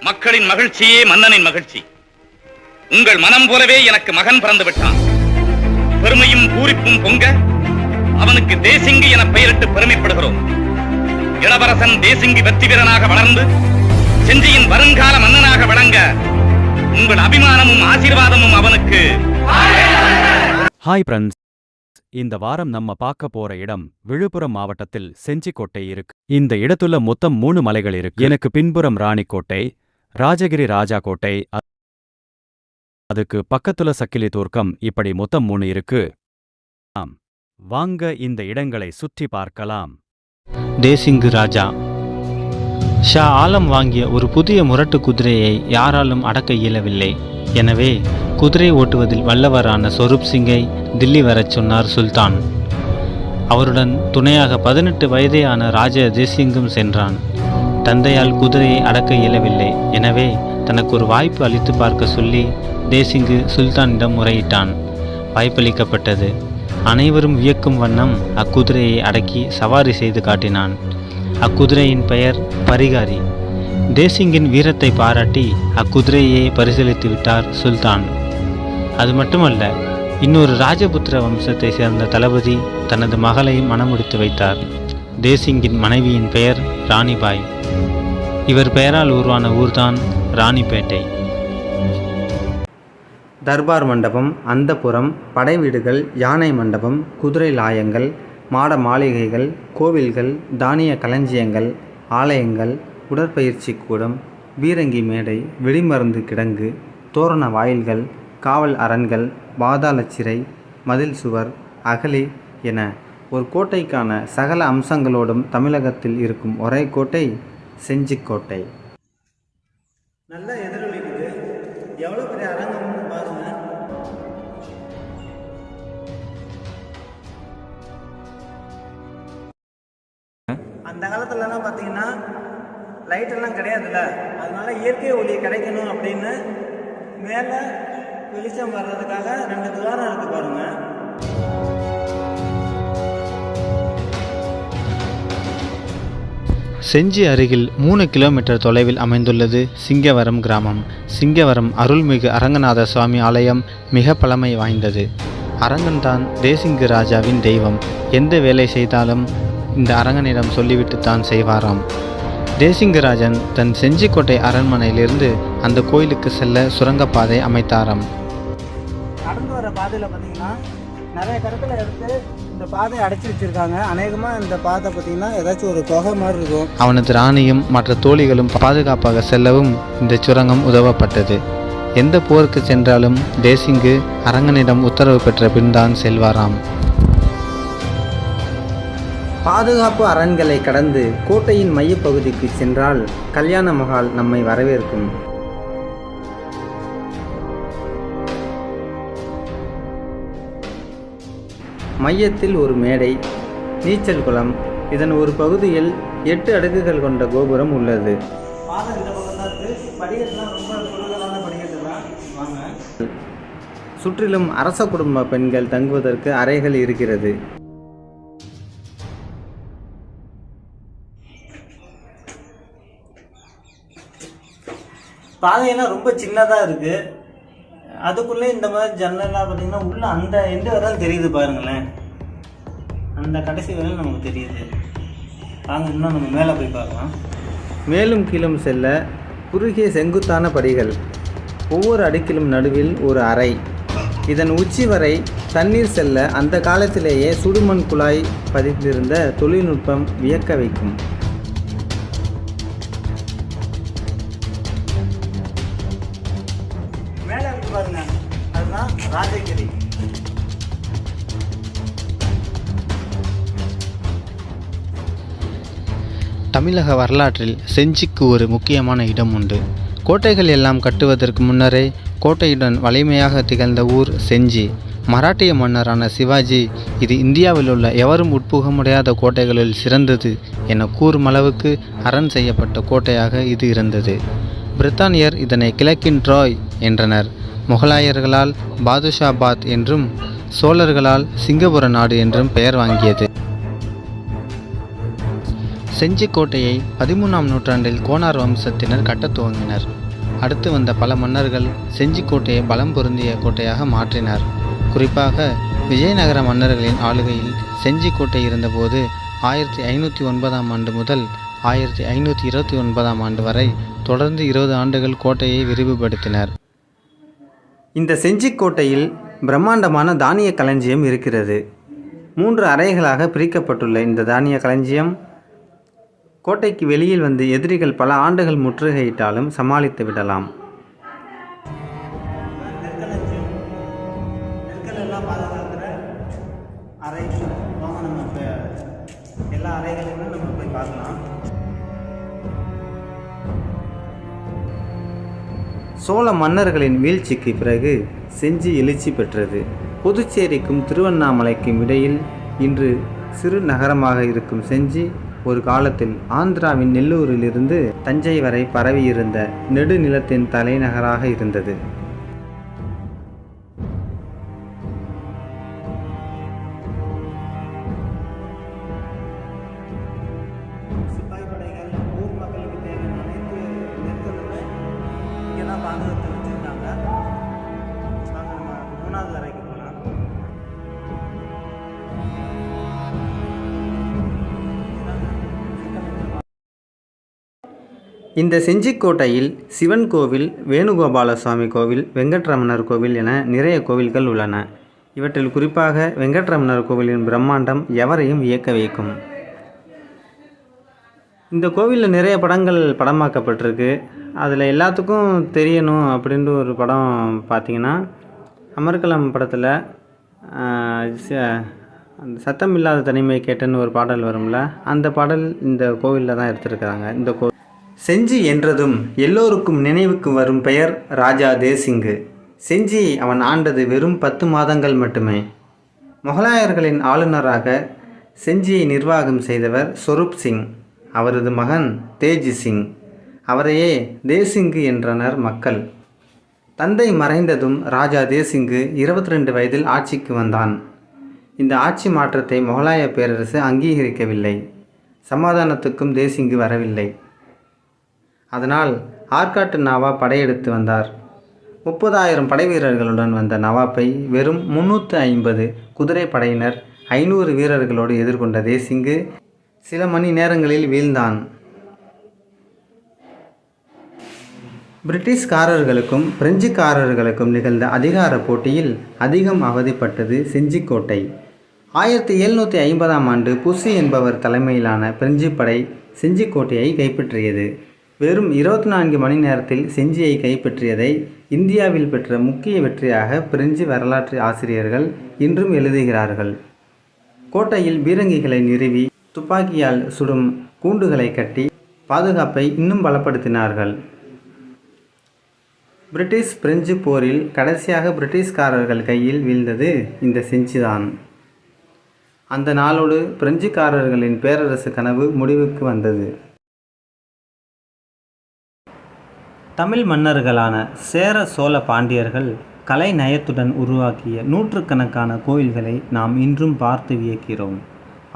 மக்களின் மகிழ்ச்சியே மன்னனின் மகிழ்ச்சி. உங்கள் மனம் போலவே எனக்கு மகன் பிறந்து விட்டான். பெருமையும் பூரிப்பும் பொங்க அவனுக்கு தேசிங்கி என பெயரிட்டு பெருமைப்படுகிறோம். இளவரசன் தேசிங்கி வெற்றி வீரனாக வளர்ந்து செஞ்சியின் வருங்கால மன்னனாக விளங்க உங்கள் அபிமானமும் ஆசீர்வாதமும் அவனுக்கு. ஹாய் ஃப்ரெண்ட்ஸ், இந்த வாரம் நம்ம பார்க்க போற இடம் விழுப்புரம் மாவட்டத்தில் செஞ்சிக்கோட்டை இருக்கு. இந்த இடத்துல மொத்தம் 3 மலைகள் இருக்கு. எனக்கு பின்புறம் ராணிக்கோட்டை, ராஜகிரி ராஜா கோட்டை, அதுக்கு பக்கத்துல சக்கிலி தூர்க்கம், இப்படி மொத்தம் 3 இருக்கு. வாங்க இந்த இடங்களை சுற்றி பார்க்கலாம். தேசிங்கு ராஜா ஷா ஆலம் வாங்கிய ஒரு புதிய முரட்டு குதிரையை யாராலும் அடக்க இயலவில்லை. எனவே குதிரை ஓட்டுவதில் வல்லவரான சொரூப் சிங்கை தில்லி வரச் சொன்னார் சுல்தான். அவருடன் துணையாக 18 வயதேயான ராஜா தேசிங்கும் சென்றான். தந்தையால் குதிரையை அடக்க இயலவில்லை. எனவே தனக்கு ஒரு வாய்ப்பு அளித்து பார்க்க சொல்லி தேசிங்கு சுல்தானிடம் முறையிட்டான். வாய்ப்பளிக்கப்பட்டது. அனைவரும் வியக்கும் வண்ணம் அக்குதிரையை அடக்கி சவாரி செய்து காட்டினான். அக்குதிரையின் பெயர் பரிகாரி. தேசிங்கின் வீரத்தை பாராட்டி அக்குதிரையை பரிசீலித்து விட்டார் சுல்தான். அது மட்டுமல்ல, இன்னொரு ராஜபுத்திர வம்சத்தை சேர்ந்த தளபதி தனது மகளை மணமுடித்து வைத்தார். தேசிங்கின் மனைவியின் பெயர் ராணிபாய். இவர் பெயரால் உருவான ஊர்தான் ராணிப்பேட்டை. தர்பார் மண்டபம், அந்தப்புரம், படை வீடுகள், யானை மண்டபம், குதிரை லாயங்கள், மாட மாளிகைகள், கோவில்கள், தானிய களஞ்சியங்கள், ஆலயங்கள், உடற்பயிற்சி கூடம், பீரங்கி மேடை, வெடிமருந்து கிடங்கு, தோரண வாயில்கள், காவல் அரண்கள், பாதாள சிறை, மதில் சுவர், அகழி என ஒரு கோட்டைக்கான சகல அம்சங்களோடும் தமிழகத்தில் இருக்கும் ஒரே கோட்டை செஞ்சிக்கோட்டை. நல்ல எதிரொலிக்குது. எவ்வளோ பெரிய அரங்கம்னு பாருங்க. அந்த காலத்துலலாம் பார்த்தீங்கன்னா லைட்டெல்லாம் கிடையாதுல்ல, அதனால இயற்கை ஒளி கிடைக்கணும் அப்படின்னு மேலே வெளிச்சம் வர்றதுக்காக 2 துவாரம் இருக்கு பாருங்க. செஞ்சி அருகில் 3 கிலோமீட்டர் தொலைவில் அமைந்துள்ளது சிங்கவரம் கிராமம். சிங்கவரம் அருள்மிகு அரங்கநாத சுவாமி ஆலயம் மிக பழமை வாய்ந்தது. அரங்கன்தான் தேசிங்கு ராஜாவின் தெய்வம். எந்த வேலை செய்தாலும் இந்த அரங்கனிடம் சொல்லிவிட்டு தான் செய்வாராம். தேசிங்கு ராஜன் தன் செஞ்சிக்கோட்டை அரண்மனையிலிருந்து அந்த கோயிலுக்கு செல்ல சுரங்கப்பாதை அமைத்தாராம். நடந்து வர பாதையில் பார்த்தீங்கன்னா நிறைய கருத்தில் எடுத்து இந்த பாதையை அடைச்சி வச்சிருக்காங்க. அநேகமாக இந்த பாதை பார்த்தீங்கன்னா ஏதாச்சும் ஒரு குகை மாதிரி இருக்கும். அவனது ராணியும் மற்ற தோழிகளும் பாதுகாப்பாக செல்லவும் இந்த சுரங்கம் உதவப்பட்டது. எந்த போருக்கு சென்றாலும் தேசிங்கு அரங்கனிடம் உத்தரவு பெற்ற பின்தான் செல்வாராம். பாதுகாப்பு அரண்களை கடந்து கோட்டையின் மையப்பகுதிக்கு சென்றால் கல்யாண மகால் நம்மை வரவேற்கும். மையத்தில் ஒரு மேடை, நீச்சல் குளம், இதன் ஒரு பகுதியில் 8 அடுக்குகள் கொண்ட கோபுரம் உள்ளது. சுற்றிலும் அரச குடும்ப பெண்கள் தங்குவதற்கு அறைகள் இருக்கிறது. பாதையெல்லாம் ரொம்ப சின்னதாக இருக்குது. அதுக்குள்ளே இந்த மாதிரி ஜன்னல்லாம் பார்த்தீங்கன்னா உள்ள அந்த எந்த வரையும் தெரியுது பாருங்களேன். அந்த கடைசி வரையும் நமக்கு தெரியுது. வாங்க இன்னும் நம்ம மேலே போய் பார்க்கலாம். மேலும் கீழும் செல்ல குறுகிய செங்குத்தான படிகள், ஒவ்வொரு அடுக்கிலும் நடுவில் ஒரு அறை. இதன் உச்சி வரை தண்ணீர் செல்ல அந்த காலத்திலேயே சுடுமண் குழாய் பதிந்திருந்த தொழில்நுட்பம் வியக்க வைக்கும். மேலே பாருங்க, அதுதான் ராஜகிரி. தமிழக வரலாற்றில் செஞ்சிக்கு ஒரு முக்கியமான இடம் உண்டு. கோட்டைகள் எல்லாம் கட்டுவதற்கு முன்னரே கோட்டையுடன் வலிமையாக திகழ்ந்த ஊர் செஞ்சி. மராட்டிய மன்னரான சிவாஜி இது இந்தியாவில் உள்ள எவரும் உட்புக முடியாத கோட்டைகளில் சிறந்தது என கூறும் அளவுக்கு அரண் செய்யப்பட்ட கோட்டையாக இது இருந்தது. பிரித்தானியர் இதனை கிழக்கின் ட்ராய் என்றனர். முகலாயர்களால் பாதுஷாபாத் என்றும் சோழர்களால் சிங்கப்புர நாடு என்றும் பெயர் வாங்கியது. செஞ்சிக்கோட்டையை 13ஆம் நூற்றாண்டில் கோனார் வம்சத்தினர் கட்டத் துவங்கினர். அடுத்து வந்த பல மன்னர்கள் செஞ்சிக்கோட்டையை பலம் பொருந்திய கோட்டையாக மாற்றினர். குறிப்பாக விஜயநகர மன்னர்களின் ஆளுகையில் செஞ்சிக்கோட்டை இருந்தபோது 1509ஆம் ஆண்டு முதல் 1529ஆம் ஆண்டு வரை தொடர்ந்து 20 ஆண்டுகள் கோட்டையை விரிவுபடுத்தினர். இந்த செஞ்சிக்கோட்டையில் பிரம்மாண்டமான தானிய களஞ்சியம் இருக்கிறது. 3 அறைகளாக பிரிக்கப்பட்டுள்ள இந்த தானிய களஞ்சியம் கோட்டைக்கு வெளியில் வந்து எதிரிகள் பல ஆண்டுகள் முற்றுகையிட்டாலும் சமாளித்து விடலாம். எல்லா அறைகளிலும் நம்ம போய் பார்க்கலாம். சோழ மன்னர்களின் வீழ்ச்சிக்கு பிறகு செஞ்சி எழுச்சி பெற்றது. புதுச்சேரிக்கும் திருவண்ணாமலைக்கும் இடையில் இன்று சிறு நகரமாக இருக்கும் செஞ்சி ஒரு காலத்தில் ஆந்திராவின் நெல்லூரிலிருந்து தஞ்சை வரை பரவியிருந்த நெடுநிலத்தின் தலைநகராக இருந்தது. சிப்பாய் படைகள் ஊர் மக்களுக்கு தேவையான அனைத்து நெற்களுமே இங்கே தான் பாதுகாத்து வச்சுருக்காங்க. நம்ம 3வது அறைக்கு போகலாம். இந்த செஞ்சிக்கோட்டையில் சிவன் கோவில், வேணுகோபால சுவாமி கோவில், வெங்கட்ரமணர் கோவில் என நிறைய கோவில்கள் உள்ளன. இவற்றில் குறிப்பாக வெங்கட்ரமணர் கோவிலின் பிரம்மாண்டம் எவரையும் வியக்க வைக்கும். இந்த கோவிலில் நிறைய படங்கள் படமாக்கப்பட்டிருக்கு. அதில் எல்லாத்துக்கும் தெரியணும் அப்படின்ற ஒரு படம் பார்த்திங்கன்னா, அமர்கலம் படத்தில் அந்த சத்தம் இல்லாத தனிமை கேட்டன்னு ஒரு பாடல் வரும்ல, அந்த பாடல் இந்த கோவிலில் தான் எடுத்திருக்கிறாங்க. இந்த செஞ்சி என்றதும் எல்லோருக்கும் நினைவுக்கு வரும் பெயர் ராஜா தேசிங்கு. செஞ்சியை அவன் ஆண்டது வெறும் 10 மாதங்கள் மட்டுமே. முகலாயர்களின் ஆளுநராக செஞ்சியை நிர்வாகம் செய்தவர் சொரூப் சிங். அவரது மகன் தேஜ் சிங். அவரையே தேசிங்கு என்றனர் மக்கள். தந்தை மறைந்ததும் ராஜா தேசிங்கு 22 வயதில் ஆட்சிக்கு வந்தான். இந்த ஆட்சி மாற்றத்தை முகலாய பேரரசு அங்கீகரிக்கவில்லை. சமாதானத்துக்கும் தேசிங்கு வரவில்லை. அதனால் ஆற்காட்டு நவாப் படையெடுத்து வந்தார். 30,000 படை வீரர்களுடன் வந்த நவாப்பை வெறும் 350 குதிரை படையினர் 500 வீரர்களோடு எதிர்கொண்ட தேசிங்கு சில மணி நேரங்களில் வீழ்ந்தான். பிரிட்டிஷ்காரர்களுக்கும் பிரெஞ்சுக்காரர்களுக்கும் நிகழ்ந்த அதிகார போட்டியில் அதிகம் அவதிப்பட்டது செஞ்சிக்கோட்டை. 1750ஆம் ஆண்டு புசி என்பவர் தலைமையிலான பிரெஞ்சு படை செஞ்சிக்கோட்டையை கைப்பற்றியது. வெறும் 24 மணி நேரத்தில் செஞ்சியை கைப்பற்றியதை இந்தியாவில் பெற்ற முக்கிய வெற்றியாக பிரெஞ்சு வரலாற்று ஆசிரியர்கள் இன்றும் எழுதுகிறார்கள். கோட்டையில் பீரங்கிகளை நிறுவி துப்பாக்கியால் சுடும் கூண்டுகளை கட்டி பாதுகாப்பை இன்னும் பலப்படுத்தினார்கள். பிரிட்டிஷ் பிரெஞ்சு போரில் கடைசியாக பிரிட்டிஷ்காரர்கள் கையில் வீழ்ந்தது இந்த செஞ்சிதான். அந்த நாளோடு பிரெஞ்சுக்காரர்களின் பேரரசு கனவு முடிவுக்கு வந்தது. தமிழ் மன்னர்களான சேர சோழ பாண்டியர்கள் கலை நயத்துடன் உருவாக்கிய நூற்றுக்கணக்கான கோயில்களை நாம் இன்றும் பார்த்து வியக்கிறோம்.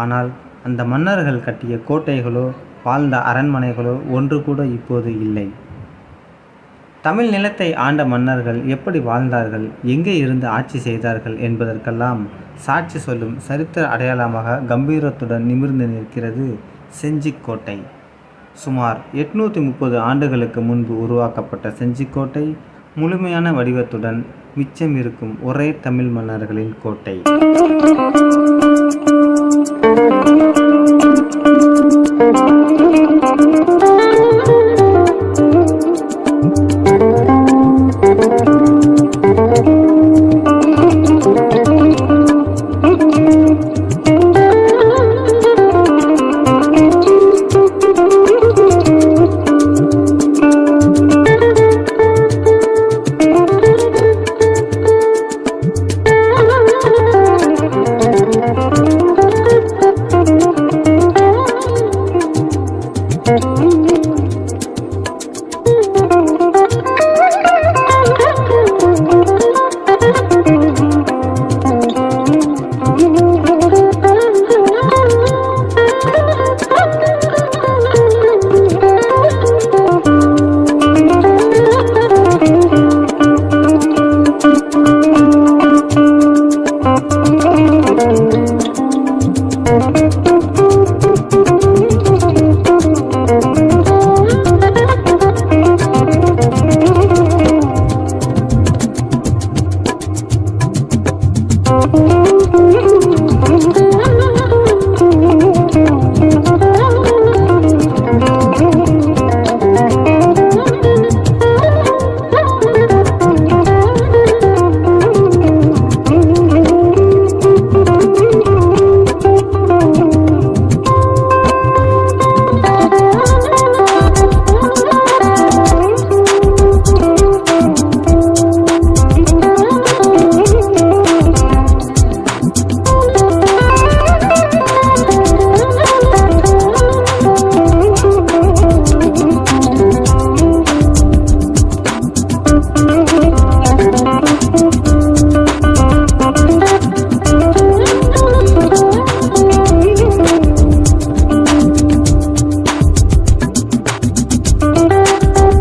ஆனால் அந்த மன்னர்கள் கட்டிய கோட்டைகளோ வாழ்ந்த அரண்மனைகளோ ஒன்று கூட இப்போது இல்லை. தமிழ் நிலத்தை ஆண்ட மன்னர்கள் எப்படி வாழ்ந்தார்கள், எங்கே இருந்து ஆட்சி செய்தார்கள் என்பதற்கெல்லாம் சாட்சி சொல்லும் சரித்திர அடையாளமாக கம்பீரத்துடன் நிமிர்ந்து நிற்கிறது செஞ்சிக்கோட்டை. சுமார் 830 ஆண்டுகளுக்கு முன்பு உருவாக்கப்பட்ட செஞ்சிக்கோட்டை முழுமையான வடிவத்துடன் மிச்சம் இருக்கும் ஒரே தமிழ் மன்னர்களின் கோட்டை.